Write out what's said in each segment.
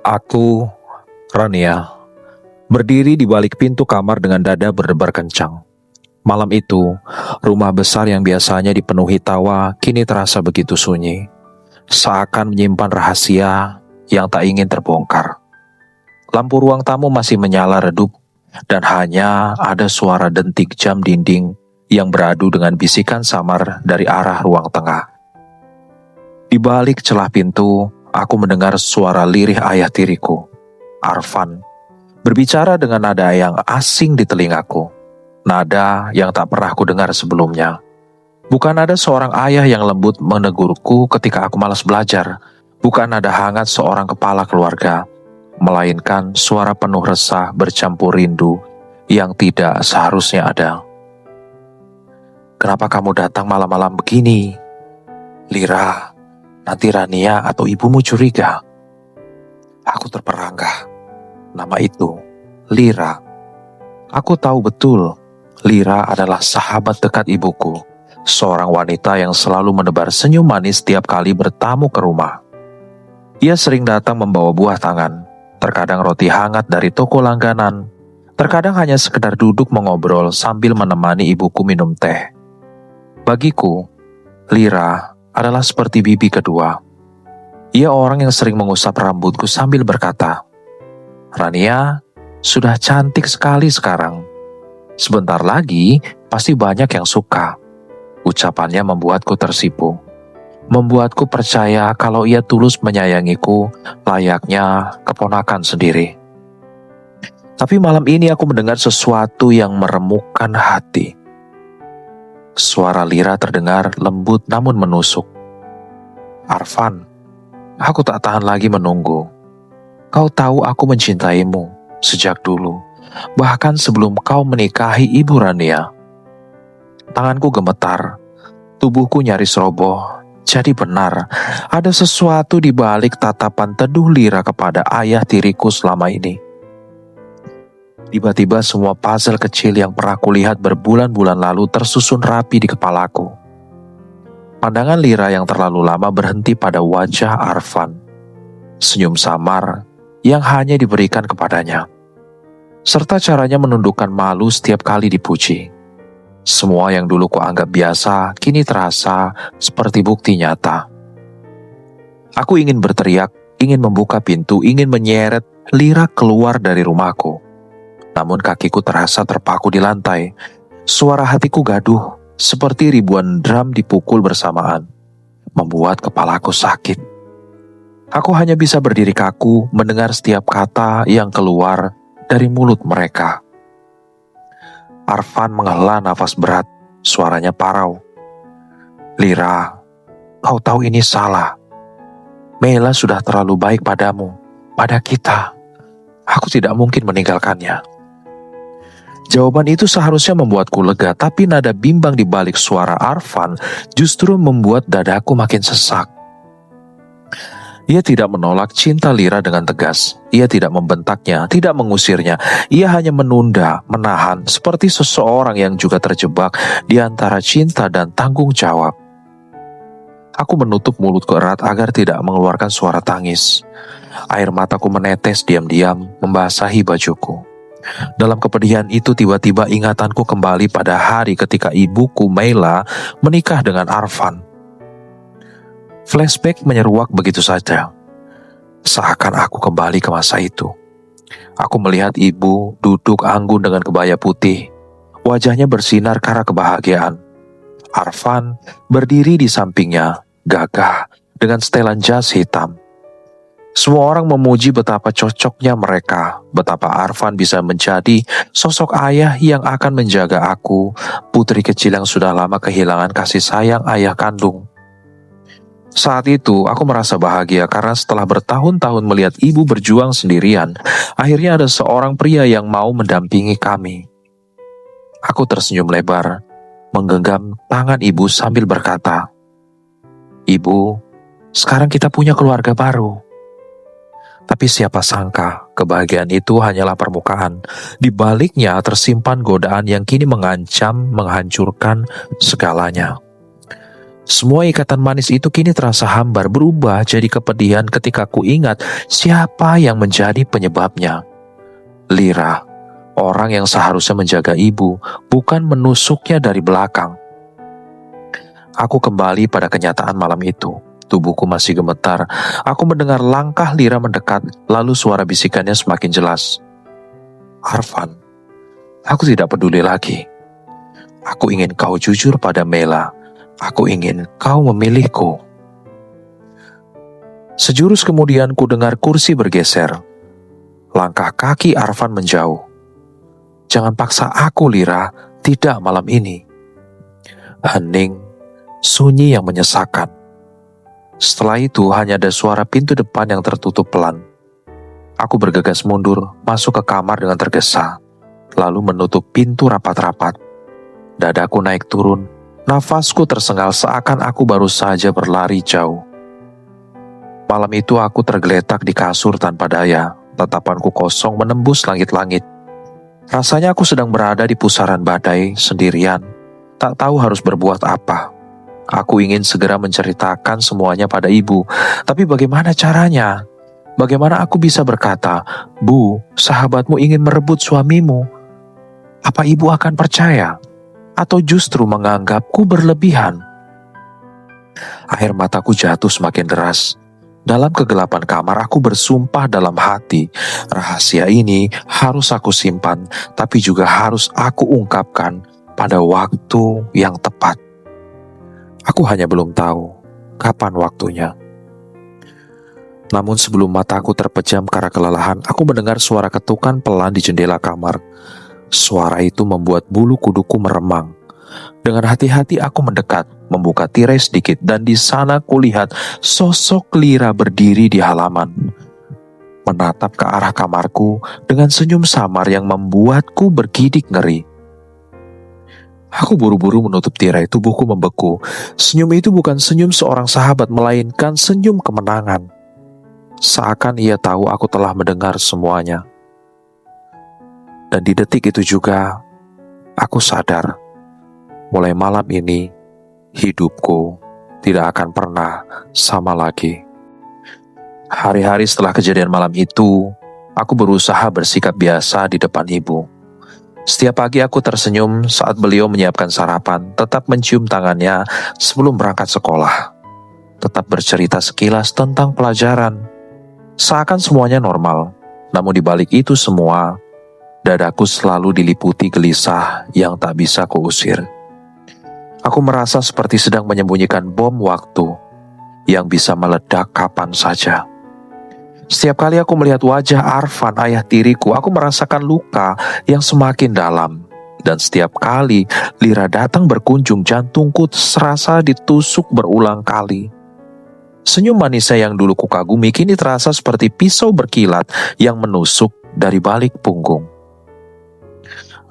Aku, Rania, berdiri di balik pintu kamar dengan dada berdebar kencang. Malam itu, rumah besar yang biasanya dipenuhi tawa kini terasa begitu sunyi. Seakan menyimpan rahasia yang tak ingin terbongkar. Lampu ruang tamu masih menyala redup dan hanya ada suara dentik jam dinding yang beradu dengan bisikan samar dari arah ruang tengah. Di balik celah pintu, aku mendengar suara lirih ayah tiriku, Arfan, berbicara dengan nada yang asing di telingaku. Nada yang tak pernah aku dengar sebelumnya. Bukan nada seorang ayah yang lembut menegurku ketika aku malas belajar. Bukan nada hangat seorang kepala keluarga. Melainkan suara penuh resah bercampur rindu yang tidak seharusnya ada. "Kenapa kamu datang malam-malam begini, Lira? Nanti Rania atau ibumu curiga." Aku terperangah. Nama itu, Lira. Aku tahu betul, Lira adalah sahabat dekat ibuku. Seorang wanita yang selalu menebar senyum manis setiap kali bertamu ke rumah. Ia sering datang membawa buah tangan, terkadang roti hangat dari toko langganan, terkadang hanya sekedar duduk mengobrol sambil menemani ibuku minum teh. Bagiku, Lira adalah seperti bibi kedua. Ia orang yang sering mengusap rambutku sambil berkata, "Rania, sudah cantik sekali sekarang. Sebentar lagi pasti banyak yang suka." Ucapannya membuatku tersipu. Membuatku percaya kalau ia tulus menyayangiku layaknya keponakan sendiri. Tapi malam ini aku mendengar sesuatu yang meremukkan hati. Suara Lira terdengar lembut namun menusuk. "Arfan, aku tak tahan lagi menunggu. Kau tahu aku mencintaimu sejak dulu, bahkan sebelum kau menikahi Ibu Rania." Tanganku gemetar, tubuhku nyaris roboh. Jadi benar, ada sesuatu di balik tatapan teduh Lira kepada ayah tiriku selama ini. Tiba-tiba semua puzzle kecil yang pernah kulihat berbulan-bulan lalu tersusun rapi di kepalaku. Pandangan Lira yang terlalu lama berhenti pada wajah Arfan. Senyum samar yang hanya diberikan kepadanya. Serta caranya menundukkan malu setiap kali dipuji. Semua yang dulu kuanggap biasa kini terasa seperti bukti nyata. Aku ingin berteriak, ingin membuka pintu, ingin menyeret Lira keluar dari rumahku. Namun kakiku terasa terpaku di lantai. Suara hatiku gaduh, seperti ribuan drum dipukul bersamaan, membuat kepalaku sakit. Aku hanya bisa berdiri kaku mendengar setiap kata yang keluar dari mulut mereka. Arfan menghela nafas berat, suaranya parau. "Lira, kau tahu ini salah. Mela sudah terlalu baik padamu, pada kita. Aku tidak mungkin meninggalkannya." Jawaban itu seharusnya membuatku lega, tapi nada bimbang di balik suara Arfan justru membuat dadaku makin sesak. Ia tidak menolak cinta Lira dengan tegas. Ia tidak membentaknya, tidak mengusirnya. Ia hanya menunda, menahan, seperti seseorang yang juga terjebak di antara cinta dan tanggung jawab. Aku menutup mulutku erat agar tidak mengeluarkan suara tangis. Air mataku menetes diam-diam, membasahi bajuku. Dalam kepedihan itu tiba-tiba ingatanku kembali pada hari ketika ibuku Mela menikah dengan Arfan. Flashback menyeruak begitu saja. Seakan aku kembali ke masa itu. Aku melihat ibu duduk anggun dengan kebaya putih. Wajahnya bersinar karena kebahagiaan. Arfan berdiri di sampingnya, gagah dengan setelan jas hitam. Semua orang memuji betapa cocoknya mereka, betapa Arfan bisa menjadi sosok ayah yang akan menjaga aku, putri kecil yang sudah lama kehilangan kasih sayang ayah kandung. Saat itu aku merasa bahagia karena setelah bertahun-tahun melihat ibu berjuang sendirian, akhirnya ada seorang pria yang mau mendampingi kami. Aku tersenyum lebar, menggenggam tangan ibu sambil berkata, "Ibu, sekarang kita punya keluarga baru." Tapi siapa sangka kebahagiaan itu hanyalah permukaan. Di baliknya tersimpan godaan yang kini mengancam menghancurkan segalanya. Semua ikatan manis itu kini terasa hambar, berubah jadi kepedihan ketika ku ingat siapa yang menjadi penyebabnya. Lira, orang yang seharusnya menjaga ibu, bukan menusuknya dari belakang. Aku kembali pada kenyataan malam itu. Tubuhku masih gemetar. Aku mendengar langkah Lira mendekat, lalu suara bisikannya semakin jelas. Arfan, aku tidak peduli lagi. Aku ingin kau jujur pada Mela. Aku ingin kau memilihku. Sejurus kemudian ku dengar kursi bergeser. Langkah kaki Arfan menjauh. Jangan paksa aku, Lira. Tidak malam ini. Hening, sunyi yang menyesakkan. Setelah itu hanya ada suara pintu depan yang tertutup pelan. Aku bergegas mundur, masuk ke kamar dengan tergesa, lalu menutup pintu rapat-rapat. Dadaku naik turun, nafasku tersengal seakan aku baru saja berlari jauh. Malam itu aku tergeletak di kasur tanpa daya, tatapanku kosong menembus langit-langit. Rasanya aku sedang berada di pusaran badai, sendirian, tak tahu harus berbuat apa. Aku ingin segera menceritakan semuanya pada ibu, tapi bagaimana caranya? Bagaimana aku bisa berkata, Bu, sahabatmu ingin merebut suamimu? Apa ibu akan percaya? Atau justru menganggapku berlebihan? Air mataku jatuh semakin deras. Dalam kegelapan kamar aku bersumpah dalam hati, rahasia ini harus aku simpan, tapi juga harus aku ungkapkan pada waktu yang tepat. Aku hanya belum tahu kapan waktunya. Namun sebelum mataku terpejam karena kelelahan, aku mendengar suara ketukan pelan di jendela kamar. Suara itu membuat bulu kuduku meremang. Dengan hati-hati aku mendekat, membuka tirai sedikit, dan di sana kulihat sosok Lira berdiri di halaman. Menatap ke arah kamarku dengan senyum samar yang membuatku bergidik ngeri. Aku buru-buru menutup tirai, tubuhku membeku. Senyum itu bukan senyum seorang sahabat, melainkan senyum kemenangan. Seakan ia tahu aku telah mendengar semuanya. Dan di detik itu juga, aku sadar, mulai malam ini, hidupku tidak akan pernah sama lagi. Hari-hari setelah kejadian malam itu, aku berusaha bersikap biasa di depan ibu. Setiap pagi aku tersenyum saat beliau menyiapkan sarapan, tetap mencium tangannya sebelum berangkat sekolah. Tetap bercerita sekilas tentang pelajaran. Seakan semuanya normal, namun di balik itu semua, dadaku selalu diliputi gelisah yang tak bisa kuusir. Aku merasa seperti sedang menyembunyikan bom waktu yang bisa meledak kapan saja. Setiap kali aku melihat wajah Arfan, ayah tiriku, aku merasakan luka yang semakin dalam. Dan setiap kali Lira datang berkunjung, jantungku serasa ditusuk berulang kali. Senyum manisnya yang dulu kukagumi kini terasa seperti pisau berkilat yang menusuk dari balik punggung.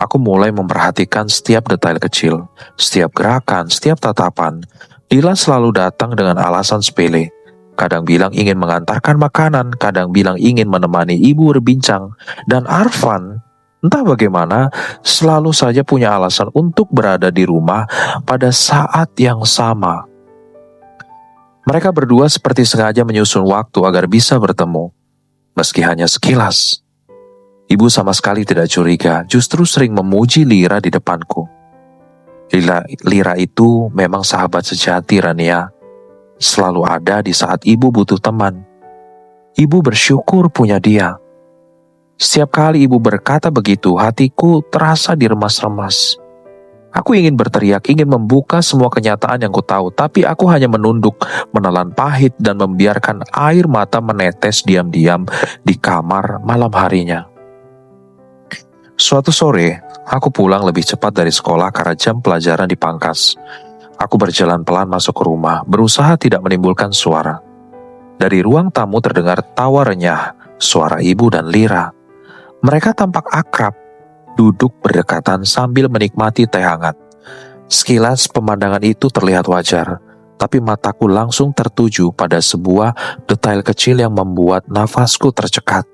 Aku mulai memperhatikan setiap detail kecil, setiap gerakan, setiap tatapan. Dila selalu datang dengan alasan sepele. Kadang bilang ingin mengantarkan makanan, kadang bilang ingin menemani ibu berbincang. Dan Arfan, entah bagaimana, selalu saja punya alasan untuk berada di rumah pada saat yang sama. Mereka berdua seperti sengaja menyusun waktu agar bisa bertemu, meski hanya sekilas. Ibu sama sekali tidak curiga, justru sering memuji Lira di depanku. Lira itu memang sahabat sejati, Rania. Selalu ada di saat ibu butuh teman. Ibu bersyukur punya dia. Setiap kali ibu berkata begitu, hatiku terasa diremas-remas. Aku ingin berteriak, ingin membuka semua kenyataan yang ku tahu, tapi aku hanya menunduk, menelan pahit dan membiarkan air mata menetes diam-diam di kamar malam harinya. Suatu sore, aku pulang lebih cepat dari sekolah karena jam pelajaran dipangkas. Aku berjalan pelan masuk ke rumah, berusaha tidak menimbulkan suara. Dari ruang tamu terdengar tawa renyah, suara ibu dan Lira. Mereka tampak akrab, duduk berdekatan sambil menikmati teh hangat. Sekilas pemandangan itu terlihat wajar, tapi mataku langsung tertuju pada sebuah detail kecil yang membuat nafasku tercekat.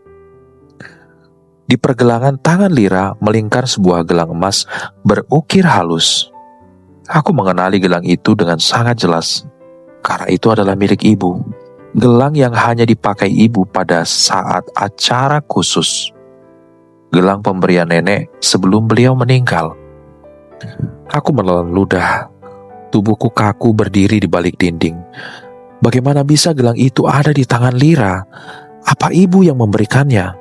Di pergelangan tangan Lira melingkar sebuah gelang emas berukir halus. Aku mengenali gelang itu dengan sangat jelas, karena itu adalah milik ibu. Gelang yang hanya dipakai ibu pada saat acara khusus. Gelang pemberian nenek sebelum beliau meninggal. Aku menelan ludah. Tubuhku kaku berdiri di balik dinding. Bagaimana bisa gelang itu ada di tangan Lira? Apa ibu yang memberikannya?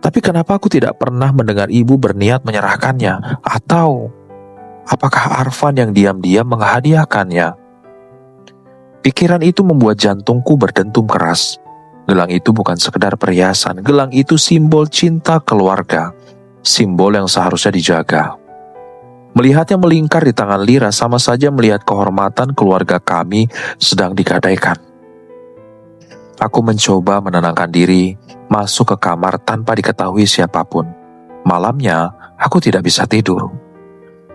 Tapi kenapa aku tidak pernah mendengar ibu berniat menyerahkannya? Atau apakah Arfan yang diam-diam menghadiahkannya? Pikiran itu membuat jantungku berdentum keras. Gelang itu bukan sekedar perhiasan. Gelang itu simbol cinta keluarga. Simbol yang seharusnya dijaga. Melihatnya melingkar di tangan Lira sama saja melihat kehormatan keluarga kami sedang digadaikan. Aku mencoba menenangkan diri, masuk ke kamar tanpa diketahui siapapun. Malamnya, aku tidak bisa tidur.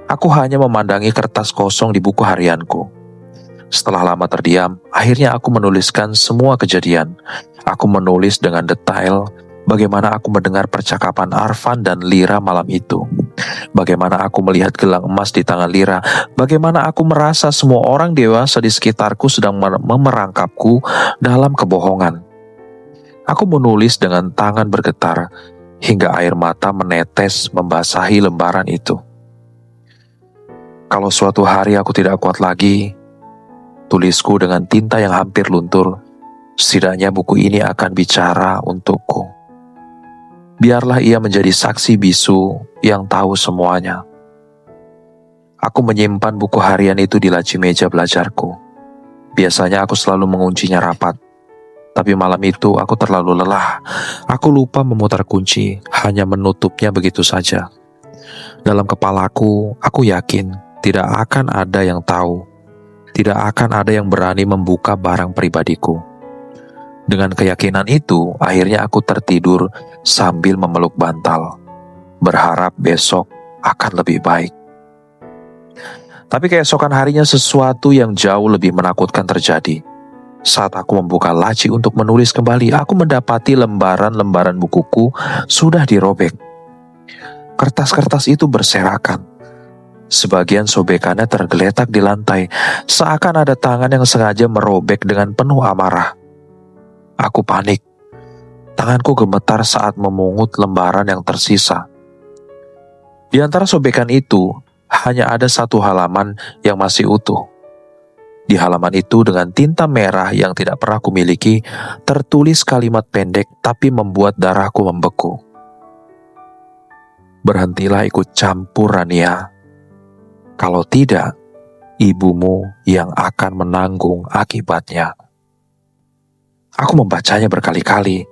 Aku hanya memandangi kertas kosong di buku harianku. Setelah lama terdiam, akhirnya aku menuliskan semua kejadian. Aku menulis dengan detail bagaimana aku mendengar percakapan Arfan dan Lira malam itu. Bagaimana aku melihat gelang emas di tangan Lira. Bagaimana aku merasa semua orang dewasa di sekitarku sedang memerangkapku dalam kebohongan. Aku menulis dengan tangan bergetar hingga air mata menetes membasahi lembaran itu. Kalau suatu hari aku tidak kuat lagi, tulisku dengan tinta yang hampir luntur, setidaknya buku ini akan bicara untukku. Biarlah ia menjadi saksi bisu yang tahu semuanya. Aku menyimpan buku harian itu di laci meja belajarku. Biasanya aku selalu menguncinya rapat. Tapi malam itu aku terlalu lelah. Aku lupa memutar kunci, hanya menutupnya begitu saja. Dalam kepalaku, aku yakin tidak akan ada yang tahu. Tidak akan ada yang berani membuka barang pribadiku. Dengan keyakinan itu, akhirnya aku tertidur sambil memeluk bantal, berharap besok akan lebih baik. Tapi keesokan harinya sesuatu yang jauh lebih menakutkan terjadi. Saat aku membuka laci untuk menulis kembali, aku mendapati lembaran-lembaran bukuku sudah dirobek. Kertas-kertas itu berserakan. Sebagian sobekannya tergeletak di lantai, seakan ada tangan yang sengaja merobek dengan penuh amarah. Aku panik. Tanganku gemetar saat memungut lembaran yang tersisa. Di antara sobekan itu, hanya ada satu halaman yang masih utuh. Di halaman itu dengan tinta merah yang tidak pernah kumiliki, tertulis kalimat pendek tapi membuat darahku membeku. Berhentilah ikut campur, Rania. Kalau tidak, ibumu yang akan menanggung akibatnya. Aku membacanya berkali-kali,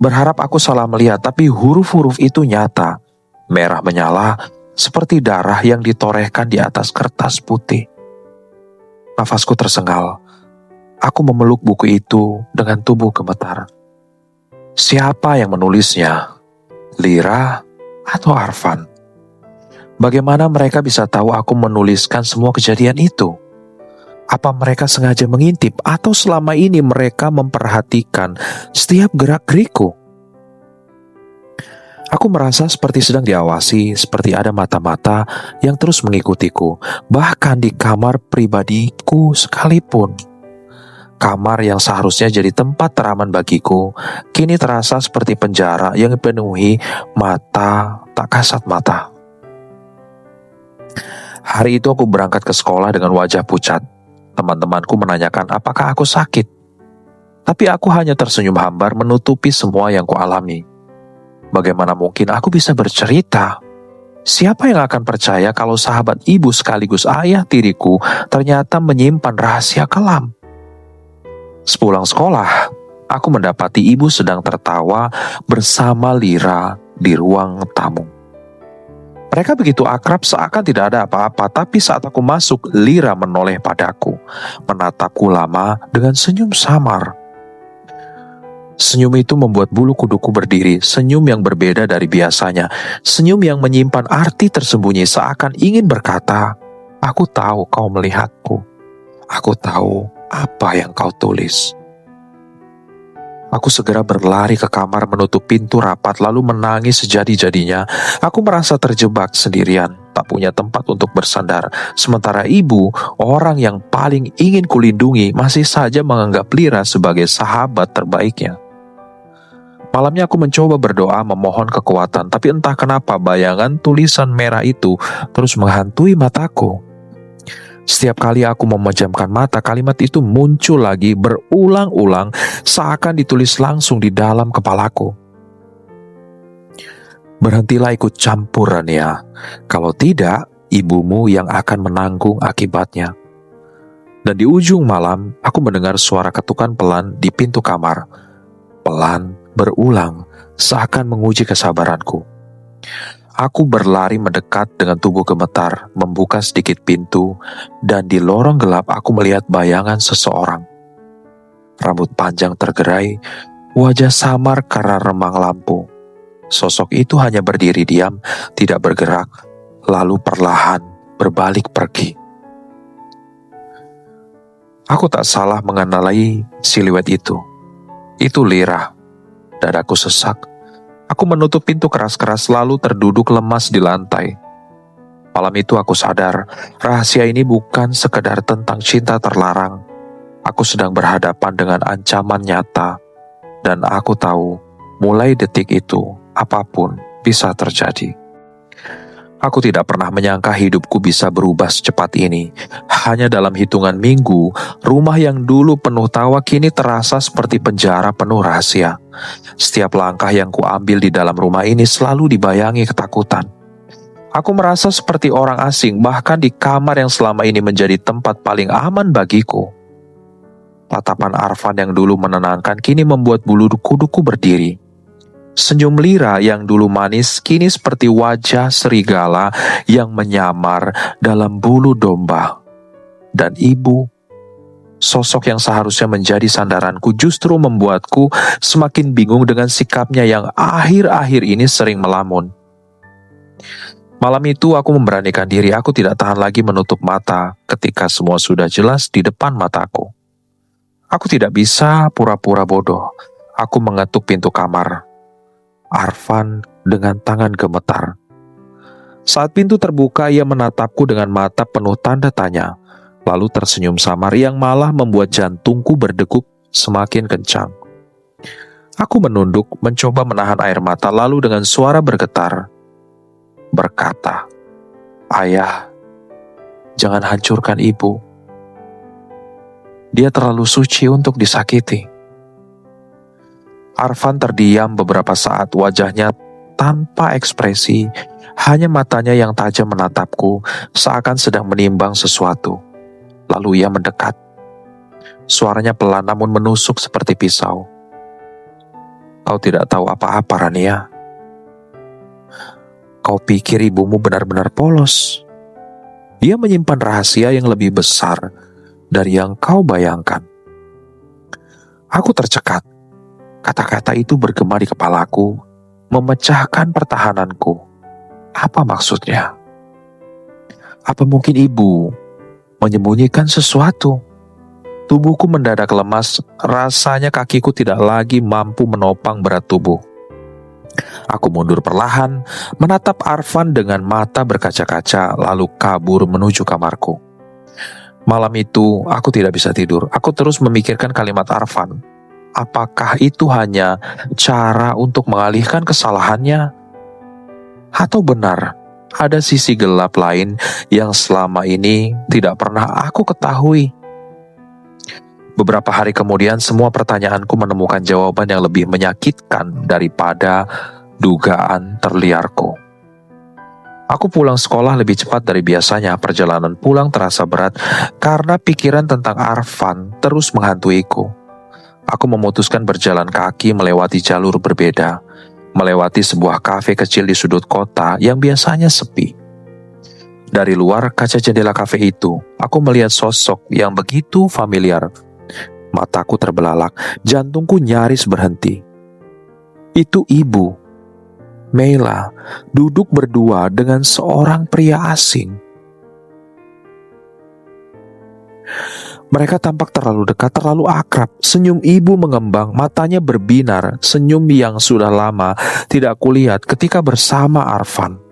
berharap aku salah melihat, tapi huruf-huruf itu nyata, merah menyala, seperti darah yang ditorehkan di atas kertas putih. Nafasku tersengal. Aku memeluk buku itu dengan tubuh gemetar. Siapa yang menulisnya? Lira atau Arfan? Bagaimana mereka bisa tahu aku menuliskan semua kejadian itu? Apa mereka sengaja mengintip atau selama ini mereka memperhatikan setiap gerak-gerikku? Aku merasa seperti sedang diawasi, seperti ada mata-mata yang terus mengikutiku, bahkan di kamar pribadiku sekalipun. Kamar yang seharusnya jadi tempat teraman bagiku, kini terasa seperti penjara yang dipenuhi mata tak kasat mata. Hari itu aku berangkat ke sekolah dengan wajah pucat. Teman-temanku menanyakan apakah aku sakit. Tapi aku hanya tersenyum hambar menutupi semua yang kualami. Bagaimana mungkin aku bisa bercerita? Siapa yang akan percaya kalau sahabat ibu sekaligus ayah tiriku ternyata menyimpan rahasia kelam? Sepulang sekolah, aku mendapati ibu sedang tertawa bersama Lira di ruang tamu. Mereka begitu akrab seakan tidak ada apa-apa, tapi saat aku masuk, Lira menoleh padaku, menatapku lama dengan senyum samar. Senyum itu membuat bulu kuduku berdiri, senyum yang berbeda dari biasanya, senyum yang menyimpan arti tersembunyi seakan ingin berkata, aku tahu kau melihatku, aku tahu apa yang kau tulis. Aku segera berlari ke kamar, menutup pintu rapat, lalu menangis sejadi-jadinya. Aku merasa terjebak sendirian, tak punya tempat untuk bersandar. Sementara ibu, orang yang paling ingin kulindungi, masih saja menganggap Lira sebagai sahabat terbaiknya. Malamnya aku mencoba berdoa memohon kekuatan, tapi entah kenapa bayangan tulisan merah itu terus menghantui mataku. Setiap kali aku memejamkan mata, kalimat itu muncul lagi berulang-ulang, seakan ditulis langsung di dalam kepalaku. Berhentilah ikut campur, Rania. Kalau tidak, ibumu yang akan menanggung akibatnya. Dan di ujung malam, aku mendengar suara ketukan pelan di pintu kamar. Pelan, berulang, seakan menguji kesabaranku. Aku berlari mendekat dengan tubuh gemetar, membuka sedikit pintu, dan di lorong gelap aku melihat bayangan seseorang. Rambut panjang tergerai, wajah samar karena remang lampu. Sosok itu hanya berdiri diam, tidak bergerak, lalu perlahan berbalik pergi. Aku tak salah mengenali siluet itu. Itu Lira. Dadaku sesak. Aku menutup pintu keras-keras lalu terduduk lemas di lantai. Malam itu aku sadar, rahasia ini bukan sekedar tentang cinta terlarang. Aku sedang berhadapan dengan ancaman nyata. Dan aku tahu, mulai detik itu, apapun bisa terjadi. Aku tidak pernah menyangka hidupku bisa berubah secepat ini. Hanya dalam hitungan minggu, rumah yang dulu penuh tawa kini terasa seperti penjara penuh rahasia. Setiap langkah yang kuambil di dalam rumah ini selalu dibayangi ketakutan. Aku merasa seperti orang asing, bahkan di kamar yang selama ini menjadi tempat paling aman bagiku. Tatapan Arfan yang dulu menenangkan kini membuat bulu kuduku berdiri. Senyum Lira yang dulu manis kini seperti wajah serigala yang menyamar dalam bulu domba. Dan ibu, sosok yang seharusnya menjadi sandaranku, justru membuatku semakin bingung dengan sikapnya yang akhir-akhir ini sering melamun. Malam itu aku memberanikan diri, aku tidak tahan lagi menutup mata ketika semua sudah jelas di depan mataku. Aku tidak bisa pura-pura bodoh. Aku mengetuk pintu kamar. Arfan dengan tangan gemetar. Saat pintu terbuka, ia menatapku dengan mata penuh tanda tanya, lalu tersenyum samar yang malah membuat jantungku berdegup semakin kencang. Aku menunduk, mencoba menahan air mata, lalu dengan suara bergetar, berkata, "Ayah, jangan hancurkan ibu. Dia terlalu suci untuk disakiti." Arfan terdiam beberapa saat, wajahnya tanpa ekspresi, hanya matanya yang tajam menatapku, seakan sedang menimbang sesuatu. Lalu ia mendekat. Suaranya pelan namun menusuk seperti pisau. "Kau tidak tahu apa-apa, Rania. Kau pikir ibumu benar-benar polos. Dia menyimpan rahasia yang lebih besar dari yang kau bayangkan." Aku tercekat. Kata-kata itu bergema di kepalaku, memecahkan pertahananku. Apa maksudnya? Apa mungkin ibu menyembunyikan sesuatu? Tubuhku mendadak lemas, rasanya kakiku tidak lagi mampu menopang berat tubuh. Aku mundur perlahan, menatap Arfan dengan mata berkaca-kaca, lalu kabur menuju kamarku. Malam itu, aku tidak bisa tidur. Aku terus memikirkan kalimat Arfan. Apakah itu hanya cara untuk mengalihkan kesalahannya? Atau benar ada sisi gelap lain yang selama ini tidak pernah aku ketahui? Beberapa hari kemudian, semua pertanyaanku menemukan jawaban yang lebih menyakitkan daripada dugaan terliarku. Aku pulang sekolah lebih cepat dari biasanya. Perjalanan pulang terasa berat karena pikiran tentang Arfan terus menghantuiku. Aku memutuskan berjalan kaki melewati jalur berbeda, melewati sebuah kafe kecil di sudut kota yang biasanya sepi. Dari luar kaca jendela kafe itu, aku melihat sosok yang begitu familiar. Mataku terbelalak, jantungku nyaris berhenti. Itu ibu, Meila, duduk berdua dengan seorang pria asing. Mereka tampak terlalu dekat, terlalu akrab. Senyum ibu mengembang, matanya berbinar, senyum yang sudah lama tidak kulihat ketika bersama Arfan.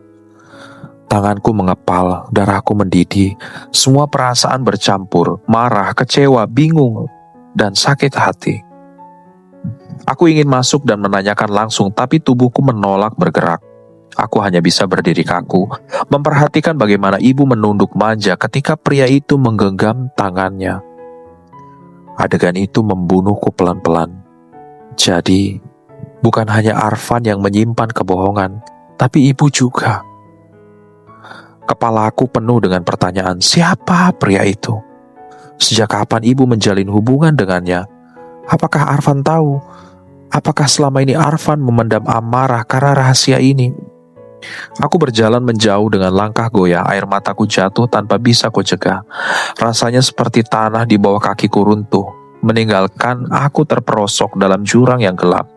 Tanganku mengepal, darahku mendidih, semua perasaan bercampur, marah, kecewa, bingung, dan sakit hati. Aku ingin masuk dan menanyakan langsung, tapi tubuhku menolak bergerak. Aku hanya bisa berdiri kaku, memperhatikan bagaimana ibu menunduk manja ketika pria itu menggenggam tangannya. Adegan itu membunuhku pelan-pelan. Jadi, bukan hanya Arfan yang menyimpan kebohongan, tapi ibu juga. Kepalaku penuh dengan pertanyaan, siapa pria itu? Sejak kapan ibu menjalin hubungan dengannya? Apakah Arfan tahu? Apakah selama ini Arfan memendam amarah karena rahasia ini? Aku berjalan menjauh dengan langkah goyah, air mataku jatuh tanpa bisa kucegah. Rasanya seperti tanah di bawah kakiku runtuh, meninggalkan aku terperosok dalam jurang yang gelap.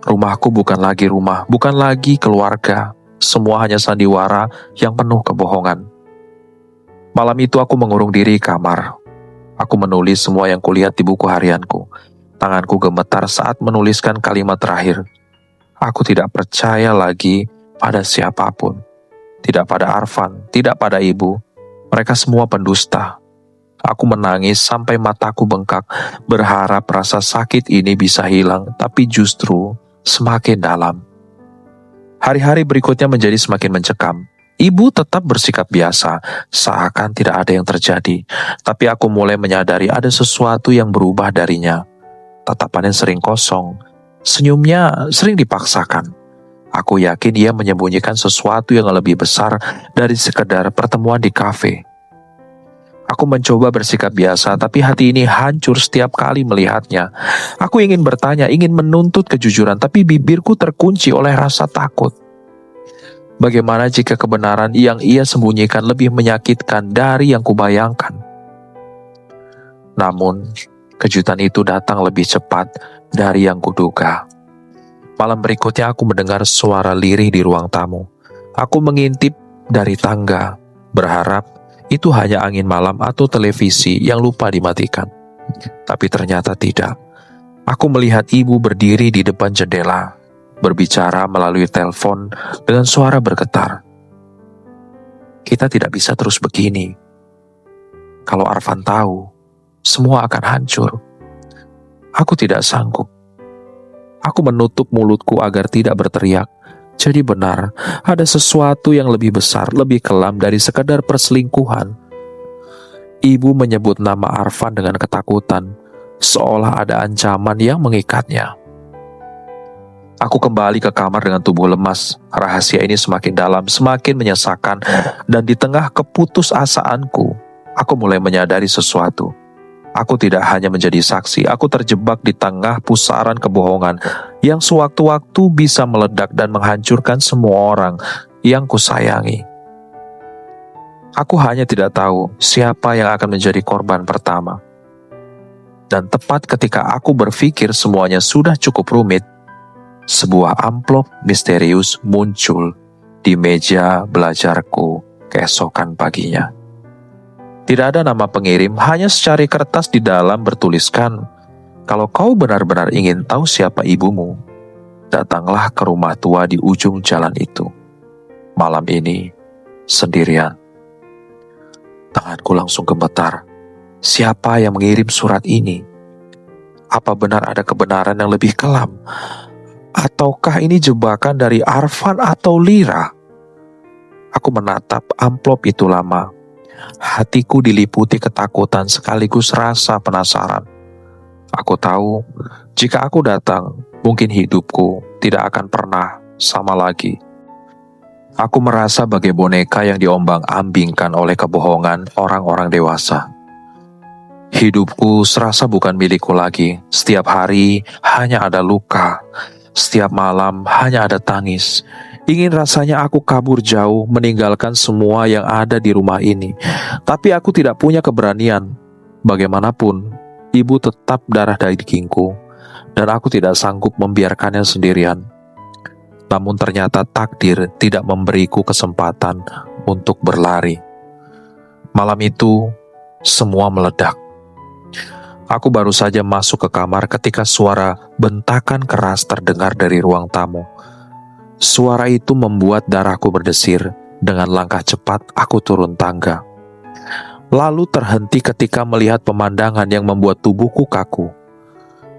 Rumahku bukan lagi rumah, bukan lagi keluarga. Semua hanya sandiwara yang penuh kebohongan. Malam itu aku mengurung diri di kamar. Aku menulis semua yang kulihat di buku harianku. Tanganku gemetar saat menuliskan kalimat terakhir. Aku tidak percaya lagi pada siapapun. Tidak pada Arfan, tidak pada ibu. Mereka semua pendusta. Aku menangis sampai mataku bengkak, berharap rasa sakit ini bisa hilang, tapi justru semakin dalam. Hari-hari berikutnya menjadi semakin mencekam. Ibu tetap bersikap biasa, seakan tidak ada yang terjadi. Tapi aku mulai menyadari ada sesuatu yang berubah darinya. Tatapannya sering kosong, senyumnya sering dipaksakan. Aku yakin ia menyembunyikan sesuatu yang lebih besar dari sekedar pertemuan di kafe. Aku mencoba bersikap biasa, tapi hati ini hancur setiap kali melihatnya. Aku ingin bertanya, ingin menuntut kejujuran, tapi bibirku terkunci oleh rasa takut. Bagaimana jika kebenaran yang ia sembunyikan lebih menyakitkan dari yang kubayangkan? Namun, kejutan itu datang lebih cepat dari yang kuduga. Malam berikutnya aku mendengar suara lirih di ruang tamu. Aku mengintip dari tangga, berharap itu hanya angin malam atau televisi yang lupa dimatikan. Tapi ternyata tidak. Aku melihat ibu berdiri di depan jendela, berbicara melalui telepon dengan suara bergetar. Kita tidak bisa terus begini. Kalau Arfan tahu, semua akan hancur. Aku tidak sanggup. Aku menutup mulutku agar tidak berteriak. Jadi benar, ada sesuatu yang lebih besar, lebih kelam dari sekadar perselingkuhan. Ibu menyebut nama Arfan dengan ketakutan, seolah ada ancaman yang mengikatnya. Aku kembali ke kamar dengan tubuh lemas. Rahasia ini semakin dalam, semakin menyesakan, dan di tengah keputusasaanku, aku mulai menyadari sesuatu. Aku tidak hanya menjadi saksi, aku terjebak di tengah pusaran kebohongan yang sewaktu-waktu bisa meledak dan menghancurkan semua orang yang kusayangi. Aku hanya tidak tahu siapa yang akan menjadi korban pertama. Dan tepat ketika aku berpikir semuanya sudah cukup rumit, sebuah amplop misterius muncul di meja belajarku keesokan paginya. Tidak ada nama pengirim, hanya secari kertas di dalam bertuliskan, "Kalau kau benar-benar ingin tahu siapa ibumu, datanglah ke rumah tua di ujung jalan itu. Malam ini, sendirian." Tanganku langsung gemetar. Siapa yang mengirim surat ini? Apa benar ada kebenaran yang lebih kelam? Ataukah ini jebakan dari Arfan atau Lira? Aku menatap amplop itu lama. Hatiku diliputi ketakutan sekaligus rasa penasaran. Aku tahu, jika aku datang, mungkin hidupku tidak akan pernah sama lagi. Aku merasa bagai boneka yang diombang-ambingkan oleh kebohongan orang-orang dewasa. Hidupku serasa bukan milikku lagi. Setiap hari hanya ada luka. Setiap malam hanya ada tangis. Ingin rasanya aku kabur jauh, meninggalkan semua yang ada di rumah ini. Tapi aku tidak punya keberanian. Bagaimanapun, ibu tetap darah dagingku, dan aku tidak sanggup membiarkannya sendirian. Namun ternyata takdir tidak memberiku kesempatan untuk berlari. Malam itu, Semua meledak. Aku baru saja masuk ke kamar ketika suara bentakan keras terdengar dari ruang tamu. Suara itu membuat darahku berdesir. Dengan langkah cepat, aku turun tangga. Lalu terhenti ketika melihat pemandangan yang membuat tubuhku kaku.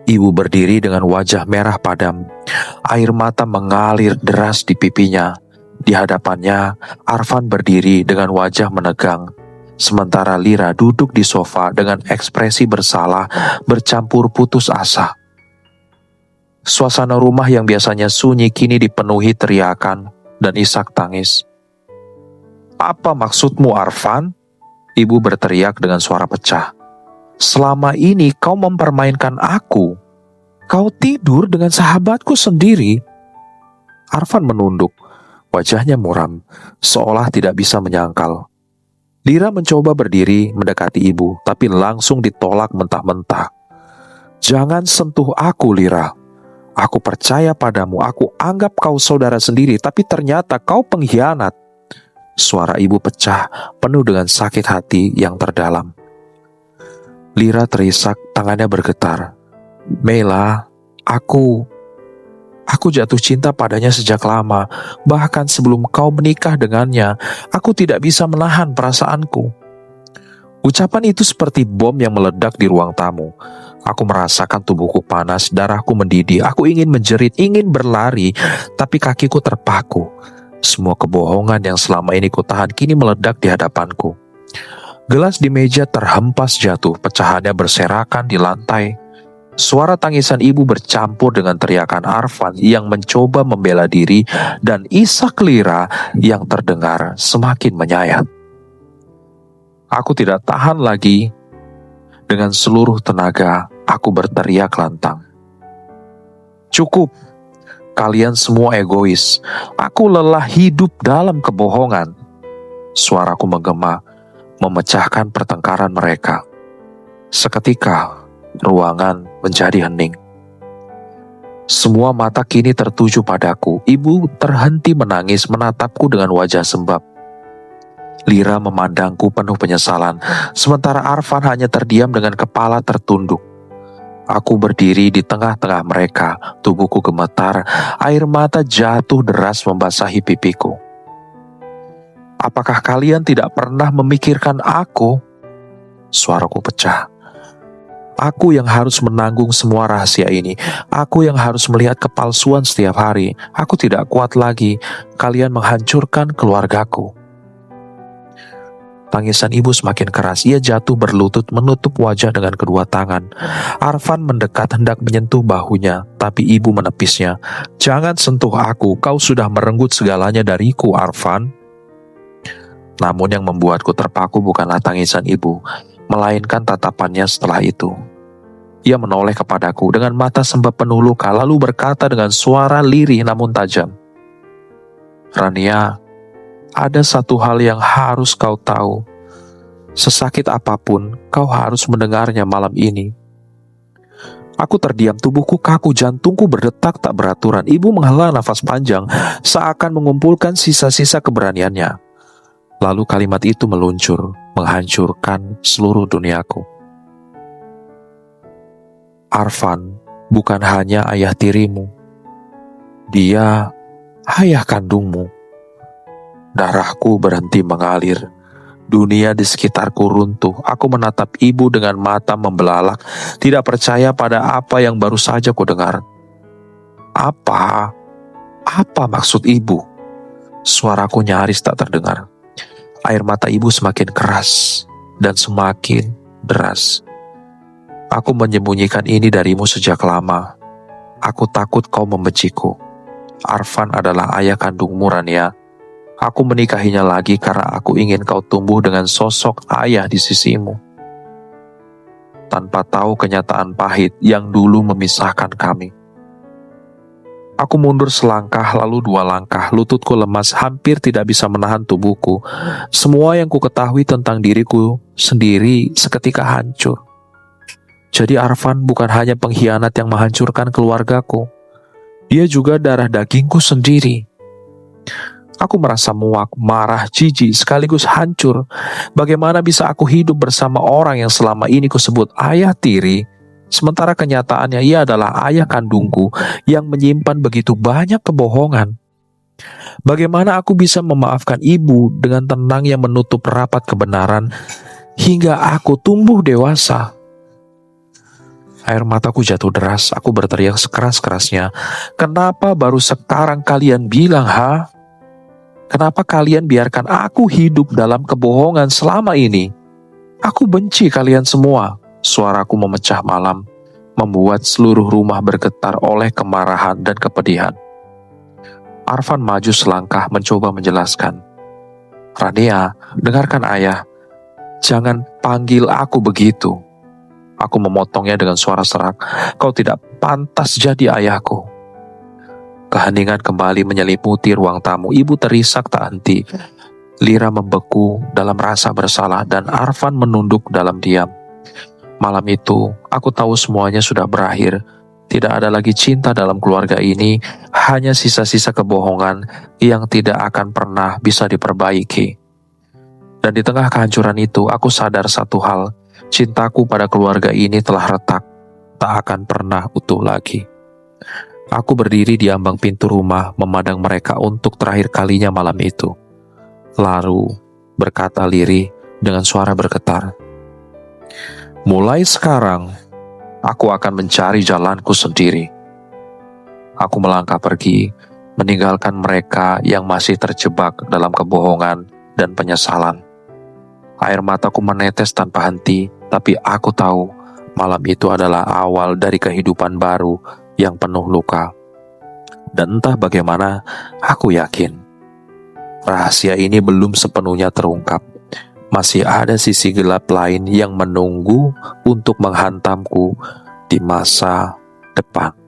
Ibu berdiri dengan wajah merah padam. Air mata mengalir deras di pipinya. Di hadapannya, Arfan berdiri dengan wajah menegang. Sementara Lira duduk di sofa dengan ekspresi bersalah bercampur putus asa. Suasana rumah yang biasanya sunyi kini dipenuhi teriakan dan isak tangis. "Apa maksudmu, Arfan?" Ibu berteriak dengan suara pecah. "Selama ini kau mempermainkan aku. Kau tidur dengan sahabatku sendiri." Arfan menunduk, wajahnya muram, seolah tidak bisa menyangkal. Lira mencoba berdiri mendekati ibu, tapi langsung ditolak mentah-mentah. "Jangan sentuh aku, Lira. Aku percaya padamu, aku anggap kau saudara sendiri, tapi ternyata kau pengkhianat." Suara ibu pecah, penuh dengan sakit hati yang terdalam. Lira terisak, tangannya bergetar. "Mela, aku jatuh cinta padanya sejak lama. Bahkan sebelum kau menikah dengannya, aku tidak bisa menahan perasaanku." Ucapan itu seperti bom yang meledak di ruang tamu. Aku merasakan tubuhku panas, darahku mendidih. Aku ingin menjerit, ingin berlari, tapi kakiku terpaku. Semua kebohongan yang selama ini kutahan kini meledak di hadapanku. Gelas di meja terhempas jatuh, pecahannya berserakan di lantai. Suara tangisan ibu bercampur dengan teriakan Arfan yang mencoba membela diri dan isak Lira yang terdengar semakin menyayat. Aku tidak tahan lagi. Dengan seluruh tenaga, aku berteriak lantang. "Cukup! Kalian semua egois. Aku lelah hidup dalam kebohongan." Suaraku menggema, memecahkan pertengkaran mereka. Seketika, ruangan menjadi hening. Semua mata kini tertuju padaku. Ibu terhenti menangis, menatapku dengan wajah sembab. Lira memandangku penuh penyesalan, sementara Arfan hanya terdiam dengan kepala tertunduk. Aku berdiri di tengah-tengah mereka, tubuhku gemetar, air mata jatuh deras membasahi pipiku. "Apakah kalian tidak pernah memikirkan aku?" Suaraku pecah. "Aku yang harus menanggung semua rahasia ini. Aku yang harus melihat kepalsuan setiap hari. Aku tidak kuat lagi. Kalian menghancurkan keluargaku." Tangisan ibu semakin keras. Ia jatuh berlutut menutup wajah dengan kedua tangan. Arfan mendekat hendak menyentuh bahunya, tapi ibu menepisnya. "Jangan sentuh aku, kau sudah merenggut segalanya dariku, Arfan." Namun yang membuatku terpaku bukanlah tangisan ibu, melainkan tatapannya setelah itu. Ia menoleh kepadaku dengan mata sembab penuh luka, lalu berkata dengan suara lirih namun tajam, "Rania, ada satu hal yang harus kau tahu. Sesakit apapun, kau harus mendengarnya malam ini." Aku terdiam, tubuhku kaku, jantungku berdetak tak beraturan. Ibu menghela nafas panjang, seakan mengumpulkan sisa-sisa keberaniannya. Lalu kalimat itu meluncur, menghancurkan seluruh duniaku. "Arfan bukan hanya ayah tirimu. Dia ayah kandungmu." Darahku berhenti mengalir. Dunia di sekitarku runtuh. Aku menatap ibu dengan mata membelalak, tidak percaya pada apa yang baru saja kudengar. Apa? Apa maksud ibu?" Suaraku nyaris tak terdengar. Air mata ibu semakin keras dan semakin deras. "Aku menyembunyikan ini darimu sejak lama. Aku takut kau membenciku. Arfan adalah ayah kandungmu, Rania. Aku menikahinya lagi karena aku ingin kau tumbuh dengan sosok ayah di sisimu. Tanpa tahu kenyataan pahit yang dulu memisahkan kami." Aku mundur selangkah, lalu 2 langkah. Lututku lemas, hampir tidak bisa menahan tubuhku. Semua yang ku ketahui tentang diriku sendiri seketika hancur. Jadi Arfan bukan hanya pengkhianat yang menghancurkan keluargaku. Dia juga darah dagingku sendiri. Aku merasa muak, marah, jijik, sekaligus hancur. Bagaimana bisa aku hidup bersama orang yang selama ini kusebut ayah tiri, sementara kenyataannya ia adalah ayah kandungku yang menyimpan begitu banyak kebohongan. Bagaimana aku bisa memaafkan ibu dengan tenang yang menutup rapat kebenaran hingga aku tumbuh dewasa? Air mataku jatuh deras, aku berteriak sekeras-kerasnya. Kenapa baru sekarang kalian bilang, ha? Kenapa kalian biarkan aku hidup dalam kebohongan selama ini? Aku benci kalian semua. Suaraku memecah malam, membuat seluruh rumah bergetar oleh kemarahan dan kepedihan. Arfan maju selangkah mencoba menjelaskan. Rania, dengarkan ayah. Jangan panggil aku begitu. Aku memotongnya dengan suara serak. Kau tidak pantas jadi ayahku. Keheningan kembali menyelimuti ruang tamu. Ibu terisak tak henti. Lira membeku dalam rasa bersalah dan Arfan menunduk dalam diam. Malam itu, aku tahu semuanya sudah berakhir. Tidak ada lagi cinta dalam keluarga ini, hanya sisa-sisa kebohongan yang tidak akan pernah bisa diperbaiki. Dan di tengah kehancuran itu, aku sadar satu hal. Cintaku pada keluarga ini telah retak, tak akan pernah utuh lagi. Aku berdiri di ambang pintu rumah, memandang mereka untuk terakhir kalinya malam itu. Lalu, berkata lirih dengan suara bergetar, mulai sekarang, aku akan mencari jalanku sendiri. Aku melangkah pergi, meninggalkan mereka yang masih terjebak dalam kebohongan dan penyesalan. Air mataku menetes tanpa henti, tapi aku tahu malam itu adalah awal dari kehidupan baru yang penuh luka. Dan entah bagaimana, aku yakin rahasia ini belum sepenuhnya terungkap. Masih ada sisi gelap lain yang menunggu untuk menghantamku di masa depan.